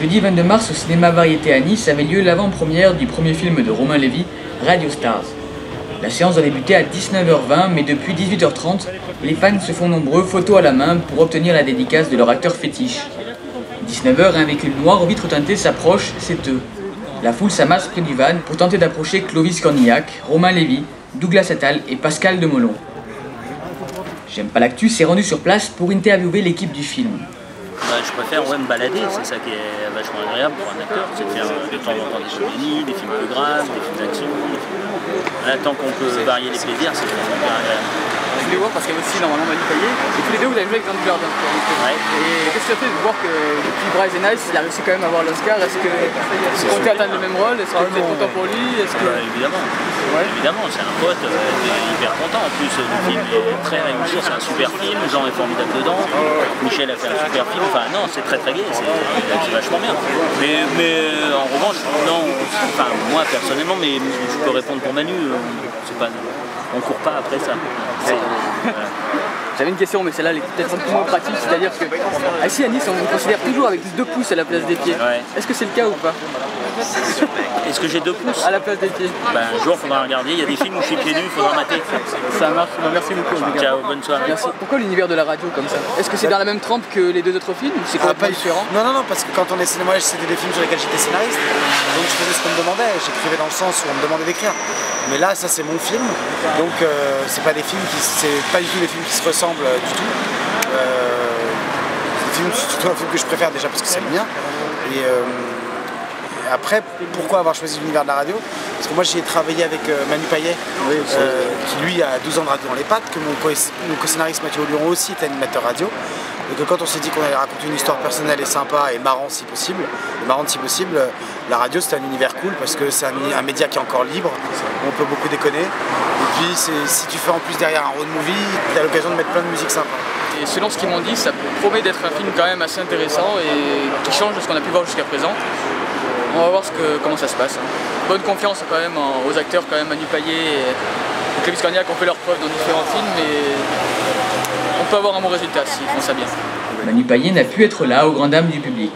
Jeudi 22 mars au cinéma Variété à Nice avait lieu l'avant-première du premier film de Romain Lévy, Radio Stars. La séance a débuté à 19h20, mais depuis 18h30, les fans se font nombreux, photos à la main, pour obtenir la dédicace de leur acteur fétiche. 19h, un véhicule noir aux vitres teintées s'approche, c'est eux. La foule s'amasse près du van pour tenter d'approcher Clovis Cornillac, Romain Lévy, Douglas Attal et Pascal Demolon. J'aime pas l'actu s'est rendu sur place pour interviewer l'équipe du film. Je préfère me balader, c'est ça qui est vachement agréable pour un acteur, c'est de faire de temps en temps des comédies, des films plus graves, des films d'action. Tant qu'on peut varier les plaisirs, c'est vraiment bien agréable. Je voulais voir parce qu'il y a aussi normalement Manu Payet, et tous les deux vous avez joué avec Jean Dujardin. Ouais. Et qu'est-ce que ça fait de voir que depuis Bryce et Nice, il a réussi quand même à avoir l'Oscar? Est-ce que vous comptez atteindre le même rôle? Est-ce que vous êtes content pour lui? Évidemment. Ouais. Évidemment, c'est un pote, hyper content. En plus, le film est très réussi, c'est un super film, Jean est formidable dedans, Michel a fait un super film, enfin non, c'est très gai, c'est vachement bien. Mais en revanche, non, enfin moi personnellement, mais je peux répondre pour Manu, on court pas après ça. J'avais une question, mais celle-là elle est peut-être un peu moins pratique, c'est-à-dire que ici à Nice, on vous considère toujours avec 2 pouces à la place des pieds. Ouais. Est-ce que c'est le cas ou pas? Est-ce que j'ai 2 pouces à la place des pieds? Un jour, il faudra regarder. Il y a des films où je suis pieds nus, il faudra mater. Ça marche. Merci beaucoup. Ciao, bonne soirée. Merci. Pourquoi l'univers de la radio comme ça? Est-ce que c'est dans la même trempe que les 2 autres films ou c'est complètement différent? Non, parce que quand on est cinéma, c'était des films sur lesquels j'étais scénariste. Donc je faisais ce qu'on me demandait. J'écrivais dans le sens où on me demandait d'écrire. Mais là, ça c'est mon film. Donc c'est pas du tout des films qui se ressemblent du tout. C'est surtout un film que je préfère déjà parce que c'est le mien. Et après, pourquoi avoir choisi l'univers de la radio? Parce que moi j'y ai travaillé avec Manu Payet, qui lui a 12 ans de radio dans les pattes, que mon co-scénariste Mathieu Luron aussi est animateur radio. Et que quand on s'est dit qu'on allait raconter une histoire personnelle et sympa et marrante si possible, la radio c'est un univers cool parce que c'est un média qui est encore libre, où on peut beaucoup déconner. Et puis si tu fais en plus derrière un road movie, tu as l'occasion de mettre plein de musique sympa. Et selon ce qu'ils m'ont dit, ça promet d'être un film quand même assez intéressant et qui change de ce qu'on a pu voir jusqu'à présent. On va voir comment ça se passe. Bonne confiance quand même aux acteurs, quand même Manu Payet et Clovis Cornillac ont fait leurs preuves dans différents films, mais on peut avoir un bon résultat s'ils font ça bien. Manu Payet n'a pu être là aux grandes dames du public.